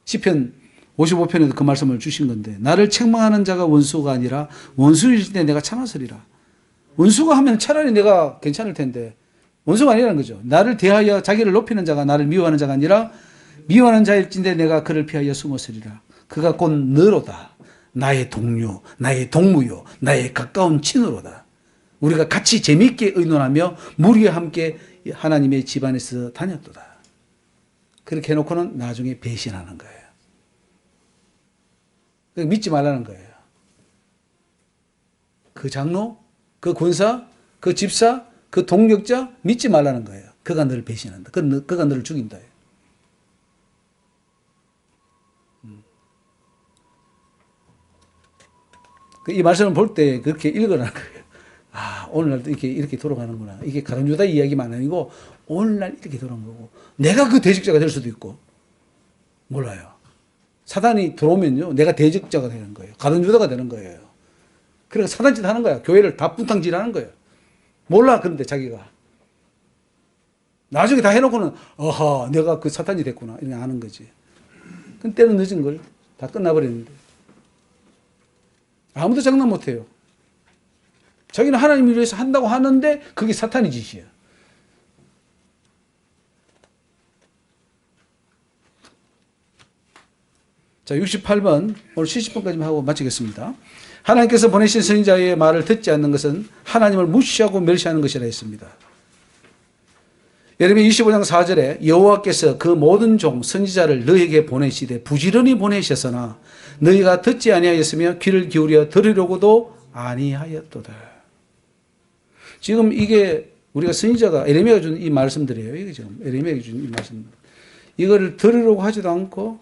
시편 55편에도 그 말씀을 주신 건데, 나를 책망하는 자가 원수가 아니라 원수일 때 내가 참았으리라. 원수가 하면 차라리 내가 괜찮을 텐데 원수가 아니라는 거죠. 나를 대하여 자기를 높이는 자가 나를 미워하는 자가 아니라 미워하는 자일진데 내가 그를 피하여 숨었으리라. 그가 곧 너로다. 나의 동료, 나의 동무요, 나의 가까운 친으로다. 우리가 같이 재미있게 의논하며 무리와 함께 하나님의 집안에서 다녔도다. 그렇게 해놓고는 나중에 배신하는 거예요. 믿지 말라는 거예요. 그 장로, 그 권사, 그 집사, 그 동력자 믿지 말라는 거예요. 그가 너를 배신한다. 그가 너를 죽인다. 이 말씀을 볼 때 그렇게 읽어라는 거예요. 아, 오늘날도 이렇게 돌아가는구나. 이게 가룟 유다 이야기만 아니고 오늘날 이렇게 돌아가는 거고, 내가 그 대적자가 될 수도 있고 몰라요. 사단이 들어오면요, 내가 대적자가 되는 거예요. 가룟 유다가 되는 거예요. 그러니까 사단짓 하는 거야. 교회를 다 분탕질하는 거예요. 몰라. 그런데 자기가 나중에 다 해놓고는 어허, 내가 그 사탄이 됐구나 이렇게 아는 거지. 근데 때는 늦은 걸 다 끝나버렸는데 아무도 장난 못해요. 자기는 하나님을 위해서 한다고 하는데 그게 사탄의 짓이야. 자, 68번 오늘 70번까지만 하고 마치겠습니다. 하나님께서 보내신 선지자의 말을 듣지 않는 것은 하나님을 무시하고 멸시하는 것이라 했습니다. 예레미야 25장 4절에 여호와께서 그 모든 종 선지자를 너에게 보내시되 부지런히 보내셨으나 너희가 듣지 아니하였으며 귀를 기울여 들으려고도 아니하였도다. 지금 이게 우리가 선지자가 에레미야가 준 이 말씀들이에요. 이게 지금 에레미야가 준 이 말씀. 이거를 들으려고 하지도 않고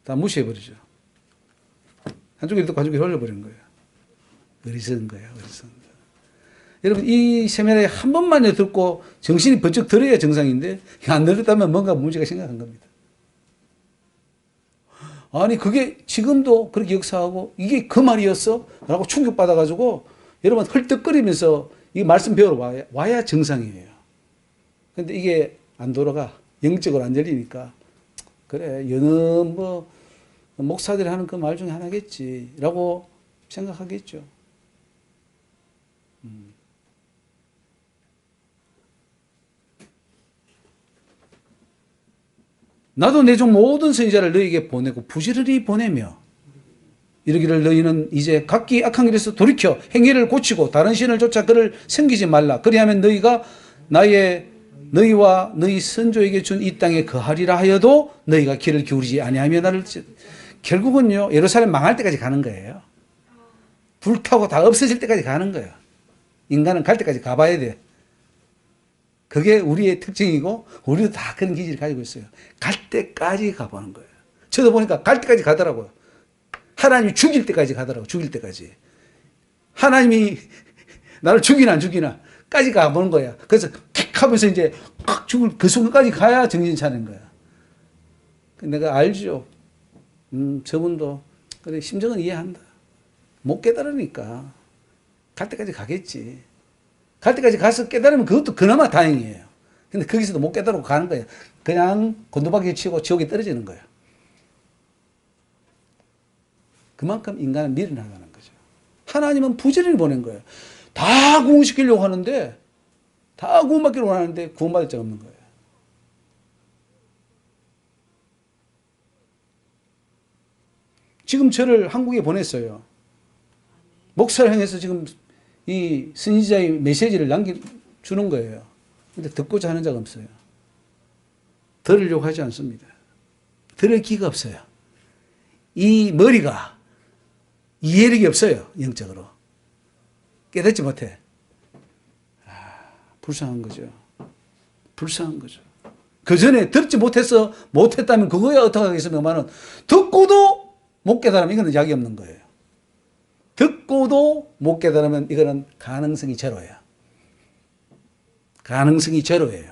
다 무시해버리죠. 한쪽에 듣고 한쪽에 흘려버리는 거예요. 어리석은 거예요. 어리석은 거예요. 여러분, 이 세면에 한 번만 듣고 정신이 번쩍 들어야 정상인데 안 들었다면 뭔가 문제가 심각한 겁니다. 아니 그게 지금도 그렇게 역사하고 이게 그 말이었어? 라고 충격받아가지고 여러분 헐떡거리면서 이 말씀 배우러 와야 정상이에요. 근데 이게 안 돌아가. 영적으로 안 열리니까 그래 여느 뭐 목사들이 하는 그 말 중에 하나겠지 라고 생각하겠죠. 나도 내 종 모든 선지자를 너희에게 보내고 부지런히 보내며 이르기를 너희는 이제 각기 악한 길에서 돌이켜 행위를 고치고 다른 신을 쫓아 그를 섬기지 말라. 그리하면 너희가 너희와 너희 선조에게 준 이 땅에 거하리라 하여도 너희가 귀를 기울이지 아니하며 나를 결국은요 예루살렘 망할 때까지 가는 거예요. 불타고 다 없어질 때까지 가는 거예요. 인간은 갈 때까지 가봐야 돼. 그게 우리의 특징이고 우리도 다 그런 기질을 가지고 있어요. 갈 때까지 가보는 거예요. 저도 보니까 갈 때까지 가더라고요. 하나님이 죽일 때까지 가더라고요. 죽일 때까지. 하나님이 나를 죽이나 안 죽이나 까지 가보는 거야. 그래서 킥 하면서 이제 확 죽을 그 순간까지 가야 정신 차리는 거야. 내가 알죠. 저분도 그래 심정은 이해한다. 못 깨달으니까 갈 때까지 가겠지. 갈 때까지 가서 깨달으면 그것도 그나마 다행이에요. 근데 거기서도 못 깨달고 가는 거예요. 그냥 곤두박이 치고 지옥에 떨어지는 거예요. 그만큼 인간은 미련하다는 거죠. 하나님은 부지런히 보낸 거예요. 다 구원시키려고 하는데, 다 구원받기로 하는데 구원받을 자가 없는 거예요. 지금 저를 한국에 보냈어요. 목사를 향해서 지금 이 선지자의 메시지를 주는 거예요. 근데 듣고자 하는 자가 없어요. 들으려고 하지 않습니다. 들을 기가 없어요. 이 머리가 이해력이 없어요. 영적으로. 깨닫지 못해. 불쌍한 거죠. 불쌍한 거죠. 그 전에 듣지 못해서 못했다면 그거야 어떻게 하겠습니까만은 듣고도 못 깨달으면 이거는 약이 없는 거예요. 듣고도 못 깨달으면 이거는 가능성이 제로예요. 가능성이 제로예요.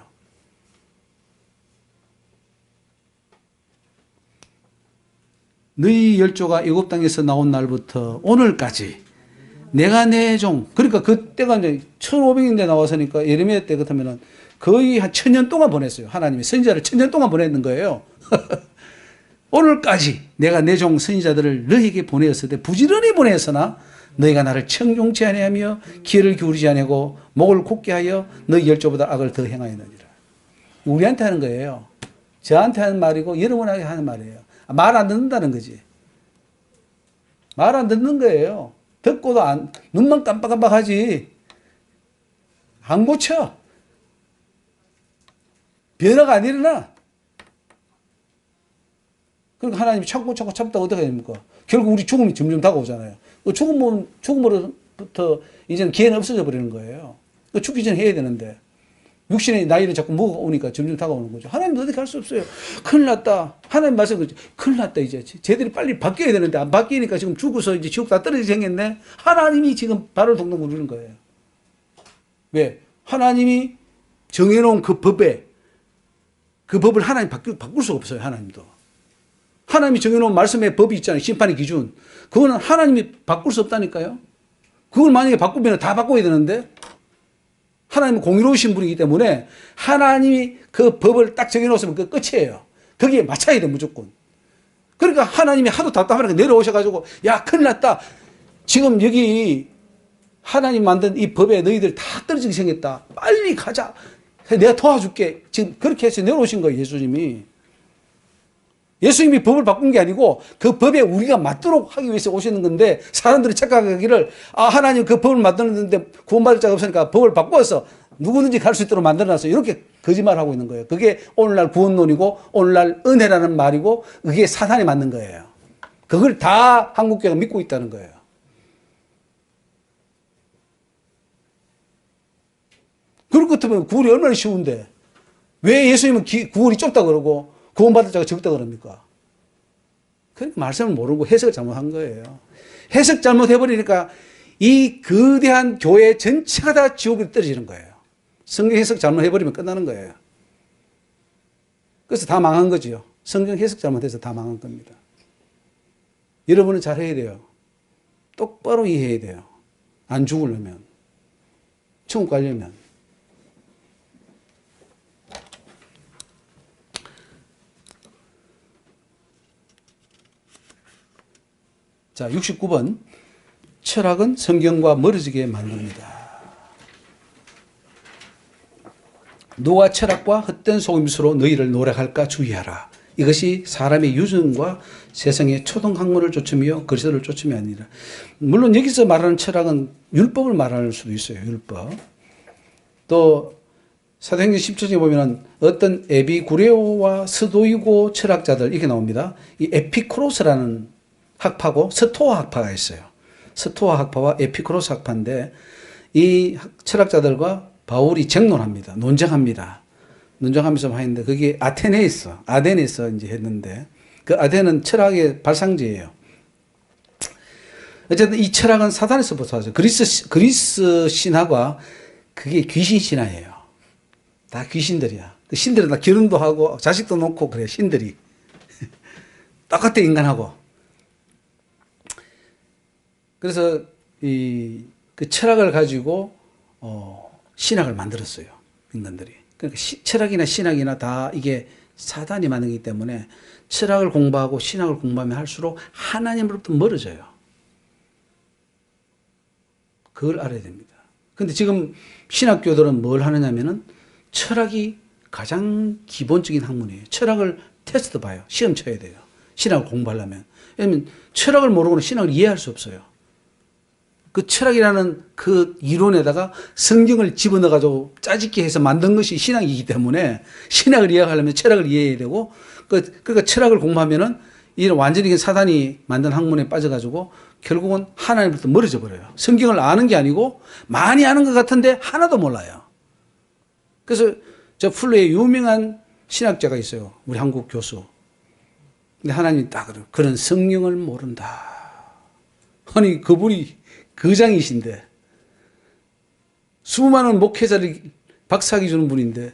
너희 열조가 애굽 땅에서 나온 날부터 오늘까지 내가 내 종, 그러니까 그때가 이제 1500년대 나와서니까 예레미야 때 같으면은 거의 한 1000년 동안 보냈어요. 하나님이 선지자를 1000년 동안 보냈는 거예요. 오늘까지 내가 내 종 선지자들을 너희에게 보내었을 때 부지런히 보내었으나 너희가 나를 청종치 아니하며 귀를 기울이지 아니하고 목을 굳게 하여 너희 열조보다 악을 더 행하였느니라. 우리한테 하는 거예요. 저한테 하는 말이고 여러분에게 하는 말이에요. 말 안 듣는다는 거지. 말 안 듣는 거예요. 듣고도 눈만 깜빡깜빡하지. 안 고쳐. 변화가 안 일어나. 그러니까 하나님이 참다 어떻게 됩니까? 결국 우리 죽음이 점점 다가오잖아요. 죽음으로부터 이제는 기회는 없어져 버리는 거예요. 죽기 전에 해야 되는데. 육신의 나이를 자꾸 먹어오니까 점점 다가오는 거죠. 하나님도 어디 갈 수 없어요. 큰일 났다. 하나님 말씀 그렇죠. 큰일 났다 이제. 쟤들이 빨리 바뀌어야 되는데 안 바뀌니까 지금 죽어서 이제 지옥 다 떨어지게 생겼네. 하나님이 지금 발을 동동 구르는 거예요. 왜? 하나님이 정해놓은 그 법에 그 법을 하나님 바꿀 수가 없어요. 하나님도. 하나님이 정해놓은 말씀의 법이 있잖아요. 심판의 기준. 그거는 하나님이 바꿀 수 없다니까요. 그걸 만약에 바꾸면 다 바꿔야 되는데 하나님은 공의로우신 분이기 때문에 하나님이 그 법을 딱 정해놓으면 그 끝이에요. 거기에 맞춰야 돼 무조건. 그러니까 하나님이 하도 답답하니까 내려오셔가지고 야 큰일 났다. 지금 여기 하나님 만든 이 법에 너희들 다 떨어지게 생겼다. 빨리 가자. 내가 도와줄게. 지금 그렇게 해서 내려오신 거예요. 예수님이. 예수님이 법을 바꾼 게 아니고 그 법에 우리가 맞도록 하기 위해서 오시는 건데 사람들이 착각하기를 하나님 그 법을 만들었는데 구원받을 자가 없으니까 법을 바꿔서 누구든지 갈 수 있도록 만들어놨어. 이렇게 거짓말하고 있는 거예요. 그게 오늘날 구원론이고 오늘날 은혜라는 말이고 그게 사탄이 만든 거예요. 그걸 다 한국교회가 믿고 있다는 거예요. 그럴 것 같으면 구원이 얼마나 쉬운데 왜 예수님은 구원이 좁다 그러고 구원받을 자가 적다 그럽니까? 그러니까 말씀을 모르고 해석을 잘못한 거예요. 해석 잘못해버리니까 이 거대한 교회 전체가 다 지옥에 떨어지는 거예요. 성경 해석 잘못해버리면 끝나는 거예요. 그래서 다 망한 거죠. 성경 해석 잘못해서 다 망한 겁니다. 여러분은 잘해야 돼요. 똑바로 이해해야 돼요. 안 죽으려면. 천국 가려면. 자, 69번. 철학은 성경과 멀어지게 만듭니다. 누가 철학과 헛된 속임수로 너희를 노력할까 주의하라. 이것이 사람의 유전과 세상의 초등 학문을 쫓으며 거리서를 쫓음이 아니라. 물론 여기서 말하는 철학은 율법을 말하는 수도 있어요. 율법. 또 사도행전 10장에 보면은 어떤 에비구레오와 스도이고 철학자들 이렇게 나옵니다. 이 에피쿠로스라는 학파고 스토아 학파가 있어요. 스토아 학파와 에피쿠로스 학파인데 이 철학자들과 바울이 쟁론합니다. 논쟁합니다. 논쟁하면서 하는데 그게 아덴에서 이제 했는데 그 아덴은 철학의 발상지예요. 어쨌든 이 철학은 사단에서부터 왔어요. 그리스 신화가 그게 귀신 신화예요. 다 귀신들이야. 그 신들은 다 결혼도 하고 자식도 놓고 그래, 신들이. 똑같아, 인간하고. 그래서 그 철학을 가지고, 신학을 만들었어요. 인간들이. 그러니까 철학이나 신학이나 다 이게 사단이 만든 거기 때문에 철학을 공부하고 신학을 공부하면 할수록 하나님으로부터 멀어져요. 그걸 알아야 됩니다. 근데 지금 신학교들은 뭘 하느냐면은 철학이 가장 기본적인 학문이에요. 철학을 테스트 봐요. 시험 쳐야 돼요. 신학을 공부하려면. 왜냐면 철학을 모르고는 신학을 이해할 수 없어요. 그 철학이라는 그 이론에다가 성경을 집어넣어가지고 짜집기 해서 만든 것이 신학이기 때문에 신학을 이해하려면 철학을 이해해야 되고 그러니까 철학을 공부하면은 이런 완전히 사단이 만든 학문에 빠져가지고 결국은 하나님부터 멀어져 버려요. 성경을 아는 게 아니고 많이 아는 것 같은데 하나도 몰라요. 그래서 저 플루의 유명한 신학자가 있어요. 우리 한국 교수. 근데 하나님이 딱 그런 성경을 모른다. 아니 그분이 거장이신데 수많은 목회자를 박사학위 주는 분인데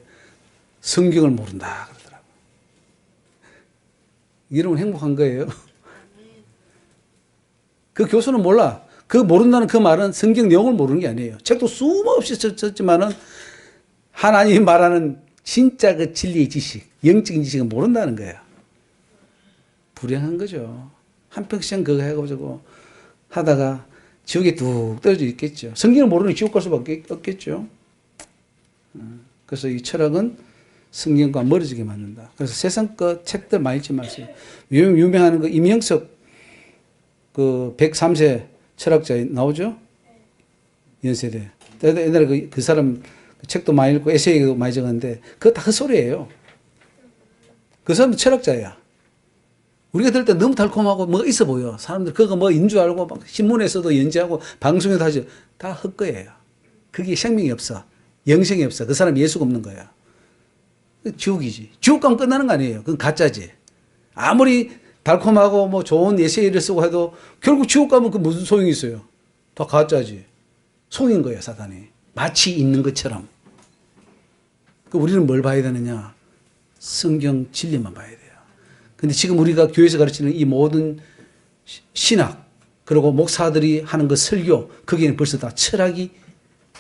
성경을 모른다 그러더라고요. 이러면 행복한 거예요. 그 교수는 몰라. 그 모른다는 그 말은 성경 내용을 모르는 게 아니에요. 책도 수없이 썼지만은 하나님이 말하는 진짜 그 진리의 지식, 영적인 지식은 모른다는 거예요. 불행한 거죠. 한평생 그거 해가지고 하다가 지옥에 뚝 떨어져 있겠죠. 성경을 모르는 지옥 갈 수밖에 없겠죠. 그래서 이 철학은 성경과 멀어지게 만든다. 그래서 세상 것 책들 많이 읽지 마세요. 유명한 그 임영석 그 103세 철학자 나오죠? 연세대. 옛날에 그 사람 책도 많이 읽고 에세이도 많이 적었는데 그거 다 헛소리예요. 그 사람도 철학자야. 우리가 들을 때 너무 달콤하고 뭐가 있어 보여. 사람들 그거 뭐인 줄 알고 막 신문에서도 연재하고 방송에도 하죠. 다 헛거예요. 그게 생명이 없어. 영생이 없어. 그 사람 예수가 없는 거야. 지옥이지. 지옥 가면 끝나는 거 아니에요. 그건 가짜지. 아무리 달콤하고 뭐 좋은 에세이를 쓰고 해도 결국 지옥 가면 그 무슨 소용이 있어요. 다 가짜지. 속인 거예요, 사단이. 마치 있는 것처럼. 그 우리는 뭘 봐야 되느냐? 성경 진리만 봐야 돼요. 근데 지금 우리가 교회에서 가르치는 이 모든 신학, 그리고 목사들이 하는 그 설교, 거기에는 벌써 다 철학이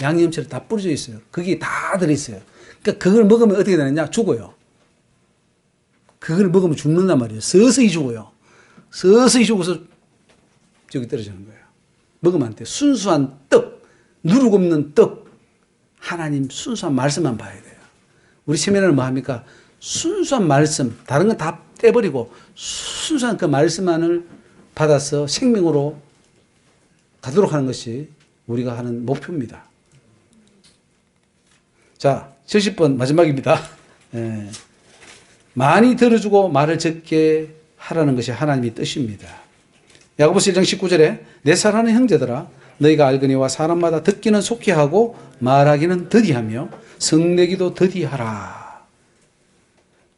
양념처럼 다 뿌려져 있어요. 그게 다 들어있어요. 그러니까 그걸 먹으면 어떻게 되느냐? 죽어요. 그걸 먹으면 죽는단 말이에요. 서서히 죽어요. 서서히 죽어서 저기 떨어지는 거예요. 먹으면 안 돼요. 순수한 떡, 누룩 없는 떡, 하나님 순수한 말씀만 봐야 돼요. 우리 세미나는 뭐 합니까? 순수한 말씀, 다른 건 다 떼버리고 순수한 그 말씀만을 받아서 생명으로 가도록 하는 것이 우리가 하는 목표입니다. 자, 70번 마지막입니다. 예. 많이 들어주고 말을 적게 하라는 것이 하나님의 뜻입니다. 야고보서 1장 19절에 내 사랑하는 형제들아 너희가 알거니와 사람마다 듣기는 속히 하고 말하기는 더디하며 성내기도 더디하라.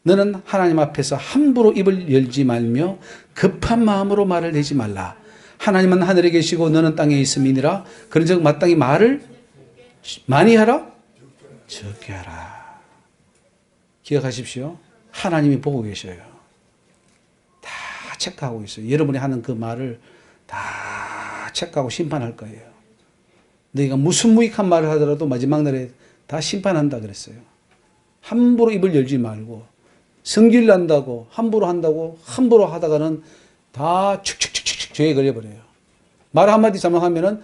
너는 하나님 앞에서 함부로 입을 열지 말며 급한 마음으로 말을 내지 말라. 하나님은 하늘에 계시고 너는 땅에 있음이니라. 그런즉 마땅히 말을 많이 하라? 적게 하라. 기억하십시오. 하나님이 보고 계셔요. 다 체크하고 있어요. 여러분이 하는 그 말을 다 체크하고 심판할 거예요. 너희가 무슨 무익한 말을 하더라도 마지막 날에 다 심판한다 그랬어요. 함부로 입을 열지 말고 성질 난다고 함부로 한다고 함부로 하다가는 다 축축축축 죄에 걸려버려요. 말 한마디 잘못하면은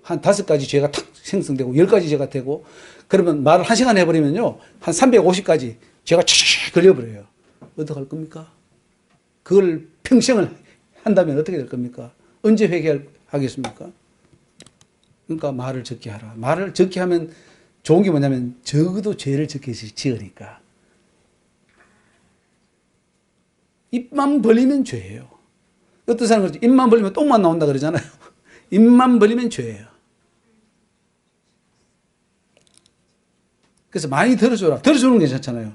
한 5가지 죄가 탁 생성되고 10가지 죄가 되고 그러면 말을 1시간 해버리면요 한 350가지 죄가 축축 걸려버려요. 어떡할 겁니까? 그걸 평생을 한다면 어떻게 될 겁니까? 언제 회개하겠습니까? 그러니까 말을 적게 하라. 말을 적게 하면 좋은 게 뭐냐면 적어도 죄를 적게 지으니까. 입만 벌리면 죄예요. 어떤 사람은 그러죠. 입만 벌리면 똥만 나온다 그러잖아요. 입만 벌리면 죄예요. 그래서 많이 들어줘라. 들어주는 게 괜찮잖아요.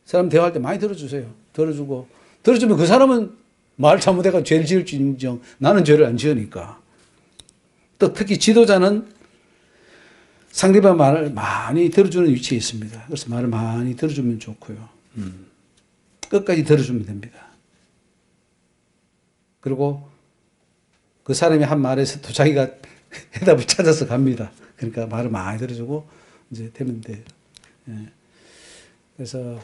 사람 대화할 때 많이 들어주세요. 들어주면 그 사람은 말 잘못해가 죄를 지을지 인정. 나는 죄를 안 지으니까. 또 특히 지도자는 상대방 말을 많이 들어주는 위치에 있습니다. 그래서 말을 많이 들어주면 좋고요. 끝까지 들어주면 됩니다. 그리고 그 사람이 한 말에서 또 자기가 해답을 찾아서 갑니다. 그러니까 말을 많이 들어주고 이제 되면 돼요. 예. 그래서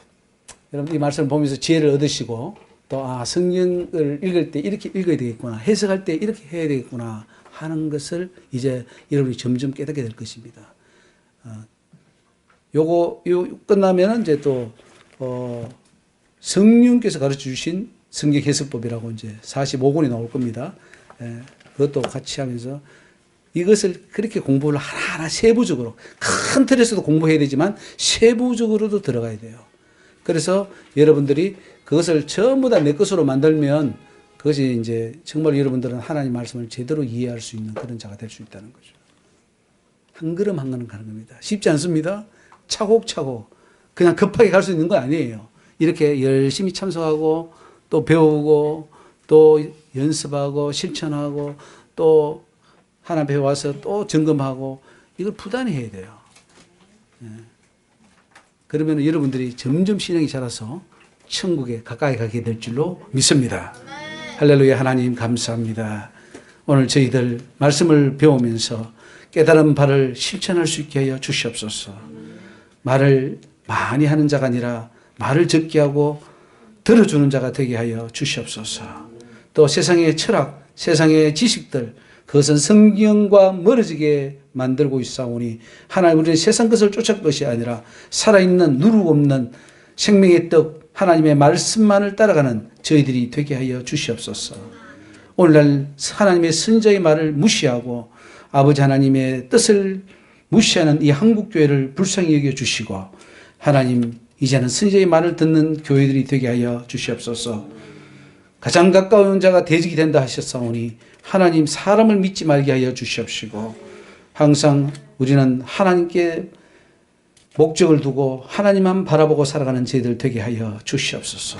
여러분 이 말씀을 보면서 지혜를 얻으시고 또 성경을 읽을 때 이렇게 읽어야 되겠구나, 해석할 때 이렇게 해야 되겠구나 하는 것을 이제 여러분이 점점 깨닫게 될 것입니다. 요거 끝나면은 이제 또 성령께서 가르쳐 주신 성경 해석법이라고 이제 45권이 나올 겁니다. 예, 그것도 같이 하면서 이것을 그렇게 공부를 하나하나 세부적으로 큰 틀에서도 공부해야 되지만 세부적으로도 들어가야 돼요. 그래서 여러분들이 그것을 전부 다 내 것으로 만들면 그것이 이제 정말 여러분들은 하나님 말씀을 제대로 이해할 수 있는 그런 자가 될 수 있다는 거죠. 한 걸음 한 걸음 가는 겁니다. 쉽지 않습니다. 차곡차곡 그냥 급하게 갈 수 있는 건 아니에요. 이렇게 열심히 참석하고 또 배우고 또 연습하고 실천하고 또 하나 배워와서 또 점검하고 이걸 부단히 해야 돼요. 예. 그러면 여러분들이 점점 신앙이 자라서 천국에 가까이 가게 될 줄로 믿습니다. 할렐루야. 하나님 감사합니다. 오늘 저희들 말씀을 배우면서 깨달은 바를 실천할 수 있게 하여 주시옵소서. 말을 많이 하는 자가 아니라 말을 적게 하고 들어주는 자가 되게 하여 주시옵소서. 또 세상의 철학, 세상의 지식들 그것은 성경과 멀어지게 만들고 있사오니 하나님 우리는 세상 것을 쫓을 것이 아니라 살아있는 누룩 없는 생명의 떡 하나님의 말씀만을 따라가는 저희들이 되게 하여 주시옵소서. 오늘날 하나님의 선자의 말을 무시하고 아버지 하나님의 뜻을 무시하는 이 한국교회를 불쌍히 여겨주시고 하나님 이제는 선자의 말을 듣는 교회들이 되게 하여 주시옵소서. 가장 가까운 자가 대적이 된다 하셨사오니 하나님 사람을 믿지 말게 하여 주시옵시고 항상 우리는 하나님께 목적을 두고 하나님만 바라보고 살아가는 저희들 되게 하여 주시옵소서.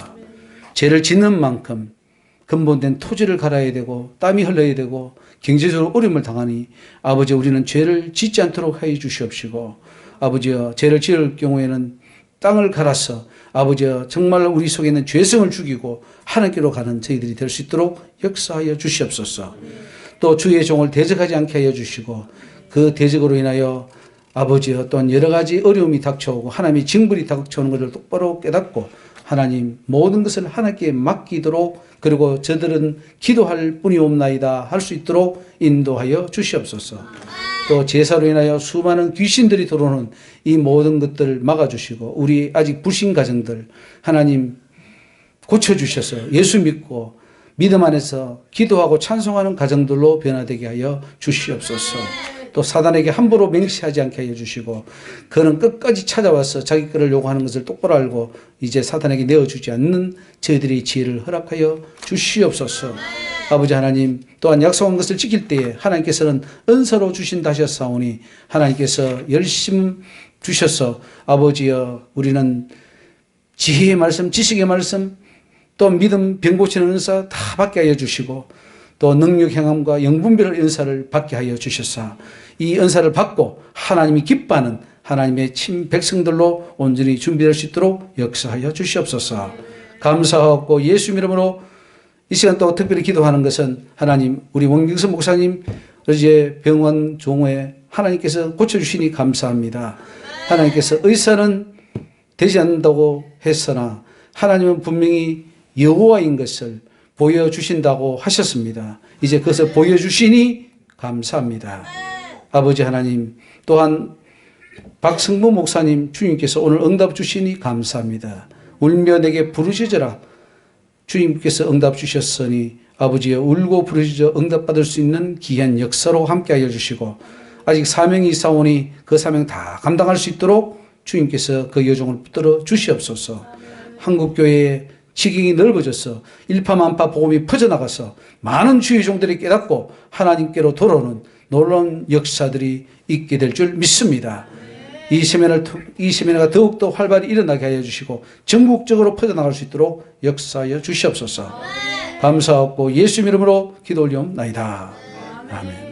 죄를 짓는 만큼 근본된 토지를 갈아야 되고 땀이 흘러야 되고 경제적으로 어려움을 당하니 아버지 우리는 죄를 짓지 않도록 하여 주시옵시고 아버지여 죄를 지을 경우에는 땅을 갈아서 아버지여 정말 우리 속에 있는 죄성을 죽이고 하나님께로 가는 저희들이 될 수 있도록 역사하여 주시옵소서. 또 주의 종을 대적하지 않게 하여 주시고 그 대적으로 인하여 아버지여 또한 여러 가지 어려움이 닥쳐오고 하나님의 징벌이 닥쳐오는 것을 똑바로 깨닫고 하나님 모든 것을 하나님께 맡기도록 그리고 저들은 기도할 뿐이 없나이다 할 수 있도록 인도하여 주시옵소서. 또 제사로 인하여 수많은 귀신들이 들어오는 이 모든 것들을 막아주시고 우리 아직 불신 가정들 하나님 고쳐주셔서 예수 믿고 믿음 안에서 기도하고 찬송하는 가정들로 변화되게 하여 주시옵소서. 또 사단에게 함부로 맹세하지 않게 하여 주시고 그는 끝까지 찾아와서 자기 것을 요구하는 것을 똑바로 알고 이제 사단에게 내어주지 않는 저희들의 지혜를 허락하여 주시옵소서. 아버지 하나님 또한 약속한 것을 지킬 때에 하나님께서는 은사로 주신다 하셨사오니 하나님께서 열심 주셔서 아버지여 우리는 지혜의 말씀 지식의 말씀 또 믿음 병 고치는 은사 다 받게 하여 주시고 또 능력 행함과 영분별 은사를 받게 하여 주셨사 이 은사를 받고 하나님이 기뻐하는 하나님의 친 백성들로 온전히 준비될 수 있도록 역사하여 주시옵소서. 감사하고 예수 이름으로 이 시간 또 특별히 기도하는 것은 하나님 우리 원경선 목사님 어제 병원 종후에 하나님께서 고쳐주시니 감사합니다. 하나님께서 의사는 되지 않는다고 했으나 하나님은 분명히 여호와인 것을 보여주신다고 하셨습니다. 이제 그것을 보여주시니 감사합니다. 아버지 하나님 또한 박승부 목사님 주님께서 오늘 응답 주시니 감사합니다. 울며 내게 부르짖으라 주님께서 응답 주셨으니 아버지여 울고 부르짖어 응답받을 수 있는 귀한 역사로 함께 하여 주시고 아직 사명이 있사오니 그 사명 다 감당할 수 있도록 주님께서 그 여종을 붙들어 주시옵소서. 한국교회의 지경이 넓어져서 일파만파 복음이 퍼져나가서 많은 주의 종들이 깨닫고 하나님께로 돌아오는 놀라운 역사들이 있게 될 줄 믿습니다. 이 세미나가 더욱더 활발히 일어나게 하여 주시고 전국적으로 퍼져나갈 수 있도록 역사하여 주시옵소서. 감사하고 예수 이름으로 기도 올리옵나이다. 아멘.